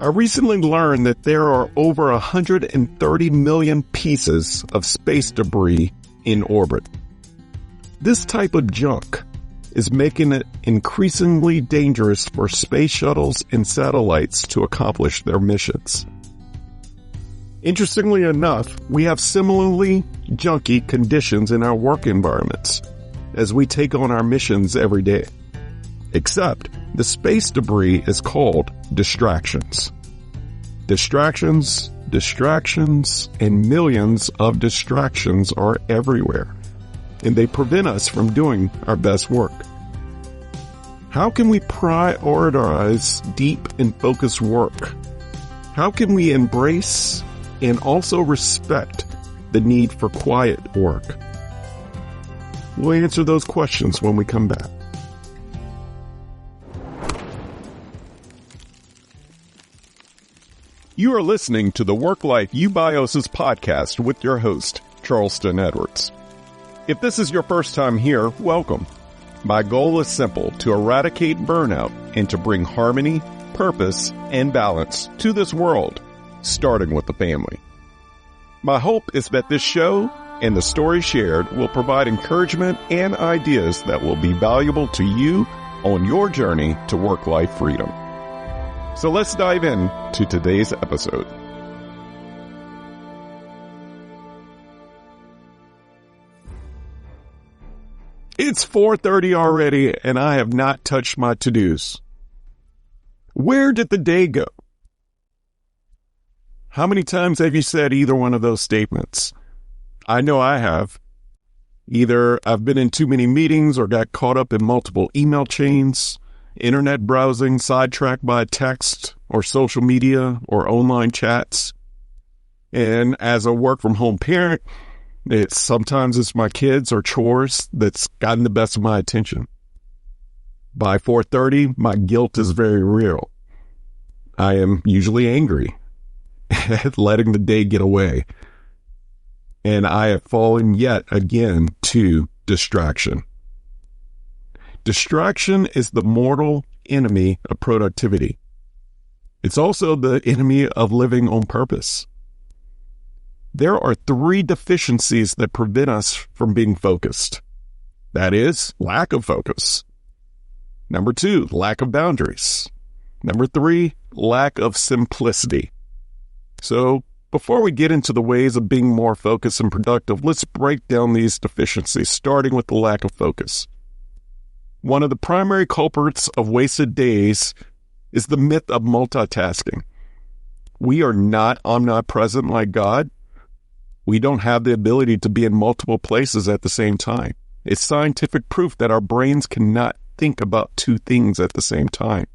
I recently learned that there are over 130 million pieces of space debris in orbit. This type of junk is making it increasingly dangerous for space shuttles and satellites to accomplish their missions. Interestingly enough, we have similarly junky conditions in our work environments as we take on our missions every day. Except the space debris is called distractions. Distractions, and millions of distractions are everywhere, and they prevent us from doing our best work. How can we prioritize deep and focused work? How can we embrace and also respect the need for quiet work? We'll answer those questions when we come back. You are listening to the Work Life Eubiosis podcast with your host, Charleston Edwards. If this is your first time here, welcome. My goal is simple: to eradicate burnout and to bring harmony, purpose, and balance to this world, starting with the family. My hope is that this show and the stories shared will provide encouragement and ideas that will be valuable to you on your journey to work-life freedom. So let's dive in to today's episode. It's 4:30 already, and I have not touched my to-dos. Where did the day go? How many times have you said either one of those statements? I know I have. Either I've been in too many meetings or got caught up in multiple email chains, internet browsing, sidetracked by text or social media or online chats. And as a work-from-home parent, sometimes it's my kids or chores that's gotten the best of my attention. By 4:30, my guilt is very real. I am usually angry at letting the day get away. And I have fallen yet again to distraction. Distraction is the mortal enemy of productivity. It's also the enemy of living on purpose. There are 3 deficiencies that prevent us from being focused. That is, lack of focus. Number 2, lack of boundaries. Number 3, lack of simplicity. So, before we get into the ways of being more focused and productive, let's break down these deficiencies, starting with the lack of focus. One of the primary culprits of wasted days is the myth of multitasking. We are not omnipresent like God. We don't have the ability to be in multiple places at the same time. It's scientific proof that our brains cannot think about 2 things at the same time.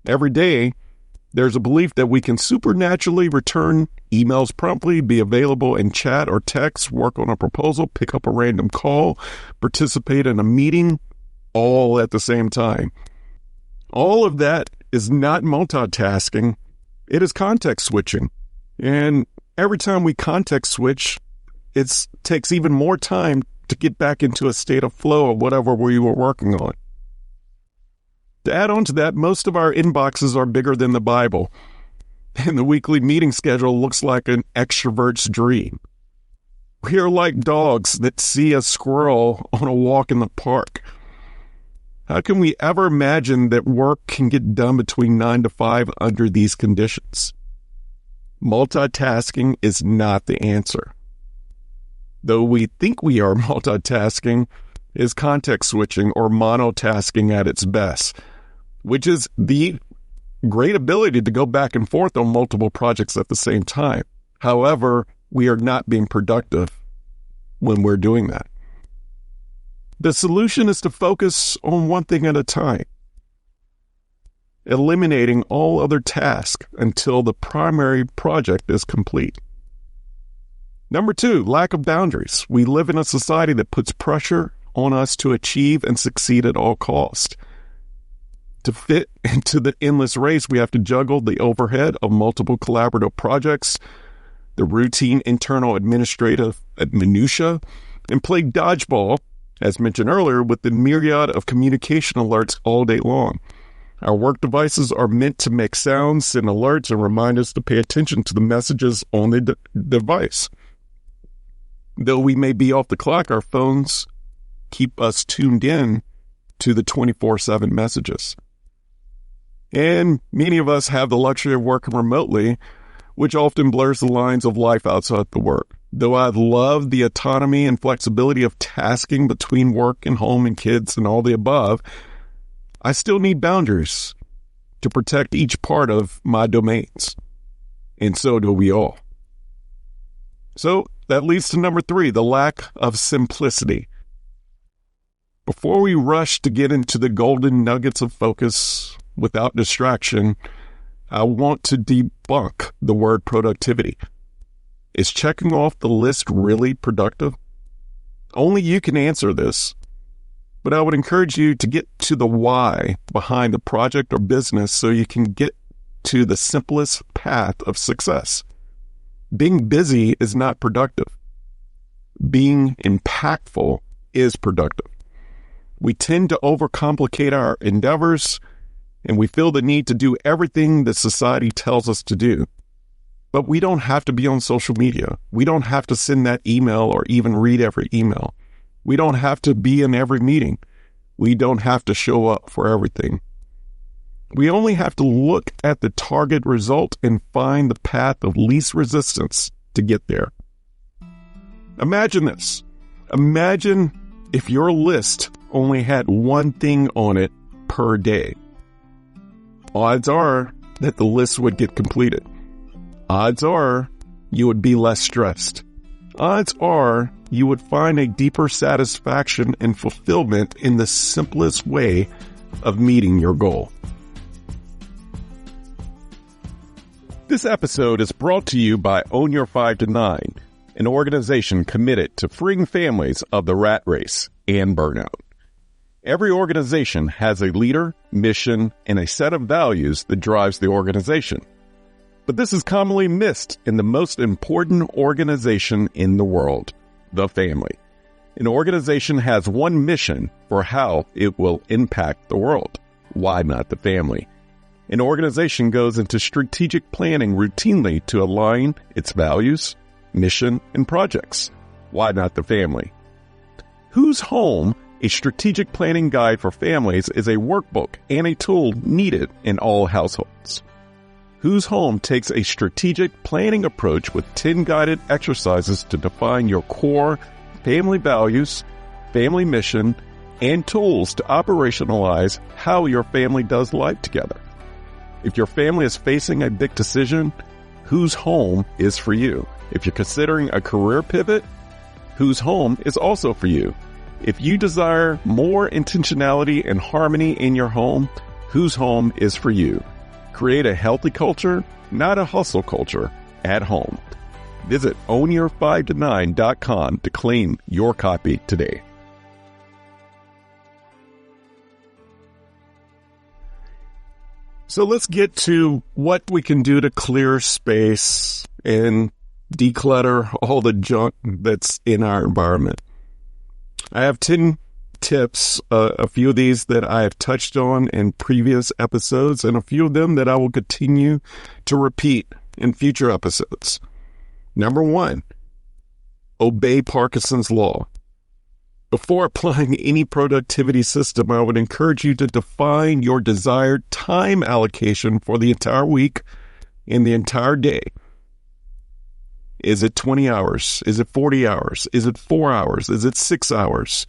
Every day, there's a belief that we can supernaturally return emails promptly, be available in chat or text, work on a proposal, pick up a random call, participate in a meeting, all at the same time. All of that is not multitasking. It is context switching. And every time we context switch, it takes even more time to get back into a state of flow of whatever we were working on. To add on to that, most of our inboxes are bigger than the Bible, and the weekly meeting schedule looks like an extrovert's dream. We are like dogs that see a squirrel on a walk in the park. How can we ever imagine that work can get done between 9 to 5 under these conditions? Multitasking is not the answer. Though we think we are multitasking, is context switching or monotasking at its best, which is the great ability to go back and forth on multiple projects at the same time. However, we are not being productive when we're doing that. The solution is to focus on one thing at a time, eliminating all other tasks until the primary project is complete. Number 2, lack of boundaries. We live in a society that puts pressure on us to achieve and succeed at all costs. To fit into the endless race, we have to juggle the overhead of multiple collaborative projects, the routine internal administrative minutia, and play dodgeball, as mentioned earlier, with the myriad of communication alerts all day long. Our work devices are meant to make sounds, send alerts, and remind us to pay attention to the messages on the device. Though we may be off the clock, our phones keep us tuned in to the 24/7 messages. And many of us have the luxury of working remotely, which often blurs the lines of life outside the work. Though I love the autonomy and flexibility of tasking between work and home and kids and all the above, I still need boundaries to protect each part of my domains. And so do we all. So that leads to number 3, the lack of simplicity. Before we rush to get into the golden nuggets of focus without distraction, I want to debunk the word productivity. Is checking off the list really productive? Only you can answer this, but I would encourage you to get to the why behind the project or business so you can get to the simplest path of success. Being busy is not productive. Being impactful is productive. We tend to overcomplicate our endeavors, and we feel the need to do everything that society tells us to do. But we don't have to be on social media. We don't have to send that email or even read every email. We don't have to be in every meeting. We don't have to show up for everything. We only have to look at the target result and find the path of least resistance to get there. Imagine this. Imagine if your list only had one thing on it per day. Odds are that the list would get completed. Odds are you would be less stressed. Odds are you would find a deeper satisfaction and fulfillment in the simplest way of meeting your goal. This episode is brought to you by Own Your 5 to 9, an organization committed to freeing families of the rat race and burnout. Every organization has a leader, mission, and a set of values that drives the organization. But this is commonly missed in the most important organization in the world, the family. An organization has one mission for how it will impact the world. Why not the family? An organization goes into strategic planning routinely to align its values, mission, and projects. Why not the family? Whose Home, a strategic planning guide for families, is a workbook and a tool needed in all households. Whose Home takes a strategic planning approach with 10 guided exercises to define your core family values, family mission, and tools to operationalize how your family does life together. If your family is facing a big decision, Whose Home is for you. If you're considering a career pivot, Whose Home is also for you. If you desire more intentionality and harmony in your home, Whose Home is for you. Create a healthy culture, not a hustle culture, at home. Visit ownyour5to9.com to claim your copy today. So let's get to what we can do to clear space and declutter all the junk that's in our environment. I have 10 tips, a few of these that I have touched on in previous episodes, and a few of them that I will continue to repeat in future episodes. Number 1, obey Parkinson's Law. Before applying any productivity system, I would encourage you to define your desired time allocation for the entire week and the entire day. Is it 20 hours? Is it 40 hours? Is it 4 hours? Is it 6 hours?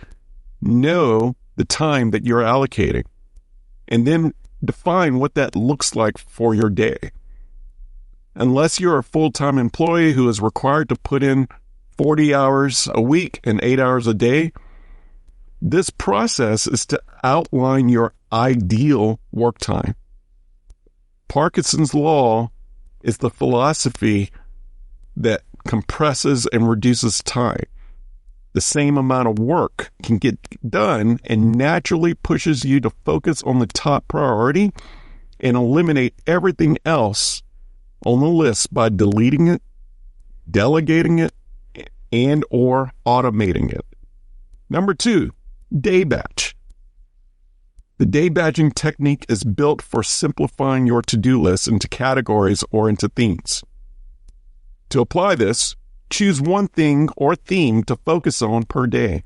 Know the time that you're allocating, and then define what that looks like for your day. Unless you're a full-time employee who is required to put in 40 hours a week and 8 hours a day, this process is to outline your ideal work time. Parkinson's Law is the philosophy that compresses and reduces time. The same amount of work can get done and naturally pushes you to focus on the top priority and eliminate everything else on the list by deleting it, delegating it, and or automating it. Number 2, day batch. The day badging technique is built for simplifying your to-do list into categories or into themes. To apply this, choose one thing or theme to focus on per day.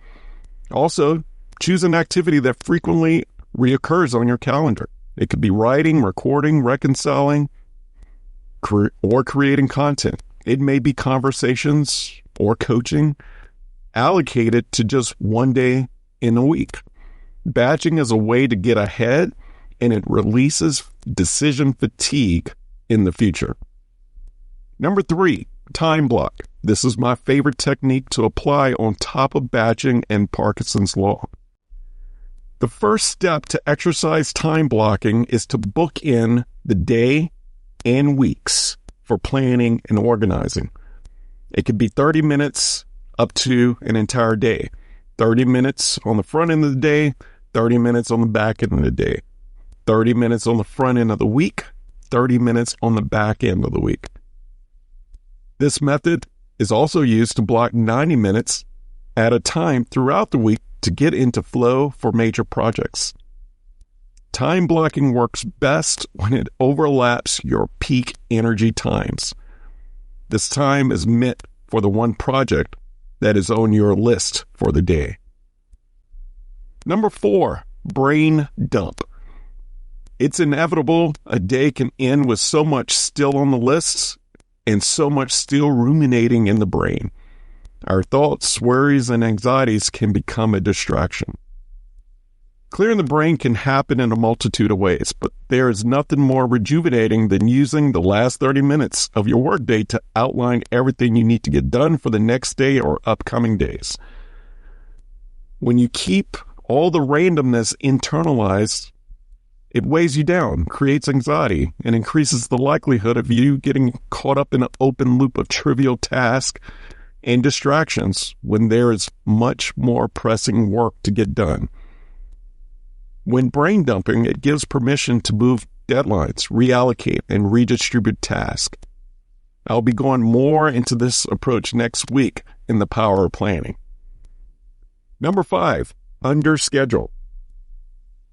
Also, choose an activity that frequently reoccurs on your calendar. It could be writing, recording, reconciling, or creating content. It may be conversations or coaching. Allocate it to just one day in a week. Badging is a way to get ahead, and it releases decision fatigue in the future. Number 3, time block. This is my favorite technique to apply on top of badging and Parkinson's law. The first step to exercise time blocking is to book in the day and weeks for planning and organizing. It could be 30 minutes up to an entire day. 30 minutes on the front end of the day, 30 minutes on the back end of the day. 30 minutes on the front end of the week, 30 minutes on the back end of the week. This method is also used to block 90 minutes at a time throughout the week to get into flow for major projects. Time blocking works best when it overlaps your peak energy times. This time is meant for the one project that is on your list for the day. Number 4, brain dump. It's inevitable a day can end with so much still on the list and so much still ruminating in the brain. Our thoughts, worries, and anxieties can become a distraction. Clearing the brain can happen in a multitude of ways, but there is nothing more rejuvenating than using the last 30 minutes of your workday to outline everything you need to get done for the next day or upcoming days. When you keep all the randomness internalized, it weighs you down, creates anxiety, and increases the likelihood of you getting caught up in an open loop of trivial tasks and distractions when there is much more pressing work to get done. When brain dumping, it gives permission to move deadlines, reallocate, and redistribute tasks. I'll be going more into this approach next week in the power of planning. Number 5, under schedule.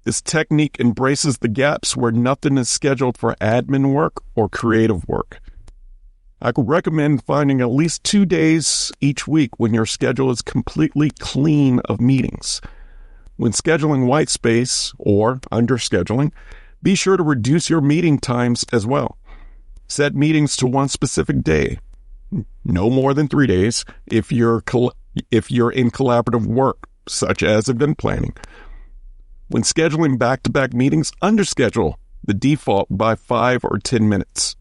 This technique embraces the gaps where nothing is scheduled for admin work or creative work. I could recommend finding at least 2 days each week when your schedule is completely clean of meetings. When scheduling white space or under scheduling, be sure to reduce your meeting times as well. Set meetings to one specific day, no more than 3 days if you're in collaborative work, such as event planning. When scheduling back-to-back meetings, underschedule the default by 5 or 10 minutes.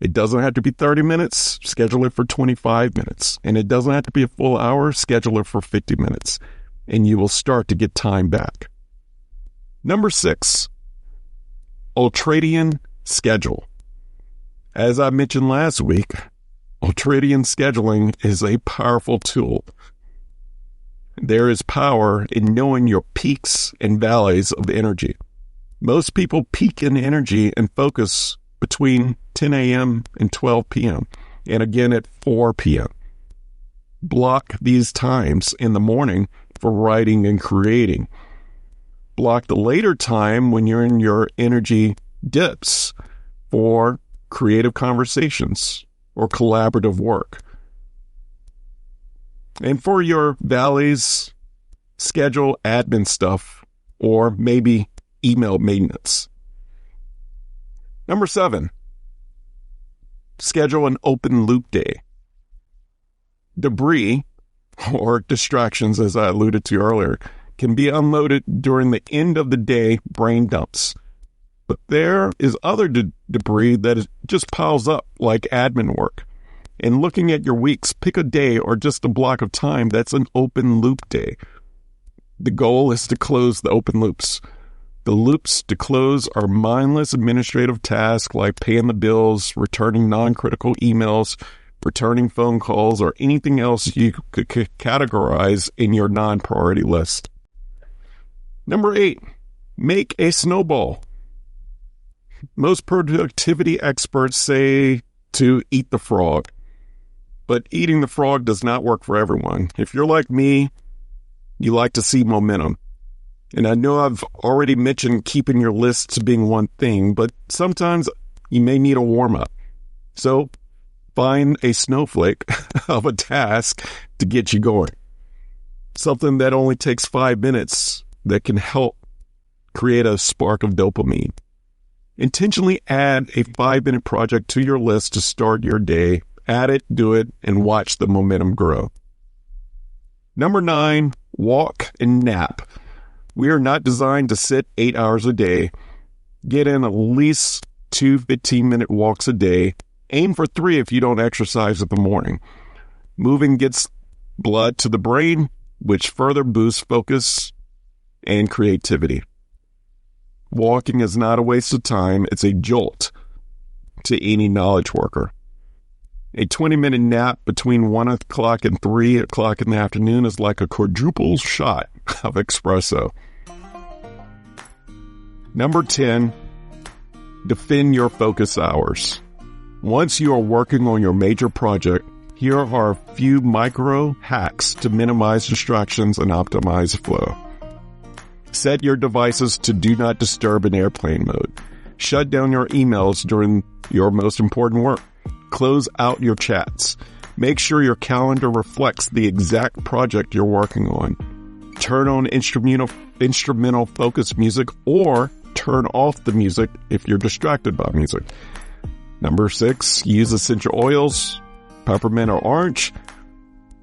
It doesn't have to be 30 minutes, schedule it for 25 minutes. And it doesn't have to be a full hour, schedule it for 50 minutes. And you will start to get time back. Number 6, ultradian schedule. As I mentioned last week, ultradian scheduling is a powerful tool. There is power in knowing your peaks and valleys of energy. Most people peak in energy and focus between 10 a.m. and 12 p.m. and again at 4 p.m. Block these times in the morning for writing and creating. Block the later time when you're in your energy dips for creative conversations or collaborative work. And for your valleys, schedule admin stuff or maybe email maintenance. Number 7, schedule an open loop day. Debris, or distractions, as I alluded to earlier, can be unloaded during the end of the day brain dumps. But there is other debris that just piles up, like admin work. And looking at your weeks, pick a day or just a block of time that's an open loop day. The goal is to close the open loops. The loops to close are mindless administrative tasks like paying the bills, returning non-critical emails, returning phone calls, or anything else you could categorize in your non-priority list. Number 8, make a snowball. Most productivity experts say to eat the frog, but eating the frog does not work for everyone. If you're like me, you like to see momentum. And I know I've already mentioned keeping your lists being one thing, but sometimes you may need a warm-up. So find a snowflake of a task to get you going. Something that only takes 5 minutes that can help create a spark of dopamine. Intentionally add a 5-minute project to your list to start your day. Add it, do it, and watch the momentum grow. Number 9, walk and nap. We are not designed to sit 8 hours a day. Get in at least 2 15-minute walks a day. Aim for 3 if you don't exercise in the morning. Moving gets blood to the brain, which further boosts focus and creativity. Walking is not a waste of time. It's a jolt to any knowledge worker. A 20-minute nap between 1 o'clock and 3 o'clock in the afternoon is like a quadruple shot of espresso. Number 10, defend your focus hours. Once you are working on your major project, here are a few micro hacks to minimize distractions and optimize flow. Set your devices to do not disturb in airplane mode. Shut down your emails during your most important work. Close out your chats. Make sure your calendar reflects the exact project you're working on. Turn on instrumental focus music or turn off the music if you're distracted by music. Number 6, use essential oils, peppermint or orange.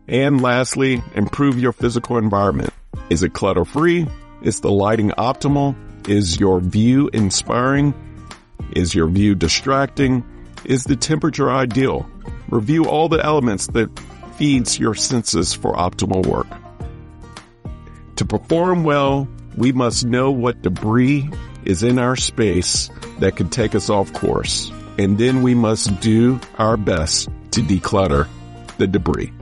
And lastly, improve your physical environment. Is it clutter-free? Is the lighting optimal? Is your view inspiring? Is your view distracting? Is the temperature ideal? Review all the elements that feeds your senses for optimal work. To perform well, we must know what debris is in our space that could take us off course. And then we must do our best to declutter the debris.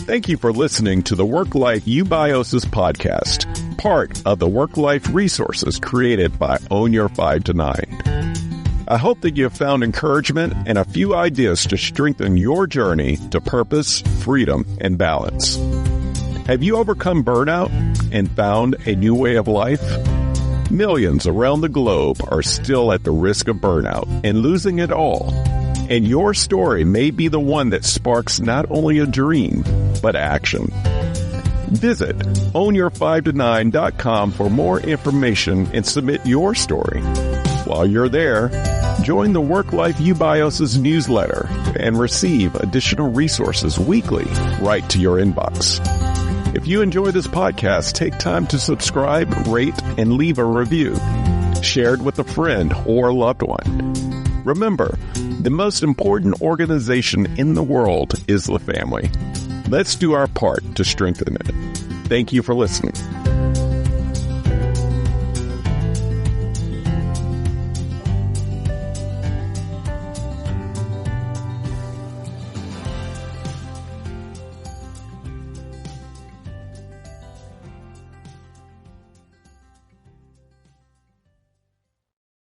Thank you for listening to the Work-Life Eubiosis podcast, part of the Work-Life resources created by Own Your 5 to 9. I hope that you have found encouragement and a few ideas to strengthen your journey to purpose, freedom, and balance. Have you overcome burnout and found a new way of life? Millions around the globe are still at the risk of burnout and losing it all. And your story may be the one that sparks not only a dream, but action. Visit ownyour5to9.com for more information and submit your story. While you're there, join the Work-Life Eubiosis newsletter and receive additional resources weekly right to your inbox. If you enjoy this podcast, take time to subscribe, rate, and leave a review. Share it with a friend or loved one. Remember, the most important organization in the world is the family. Let's do our part to strengthen it. Thank you for listening.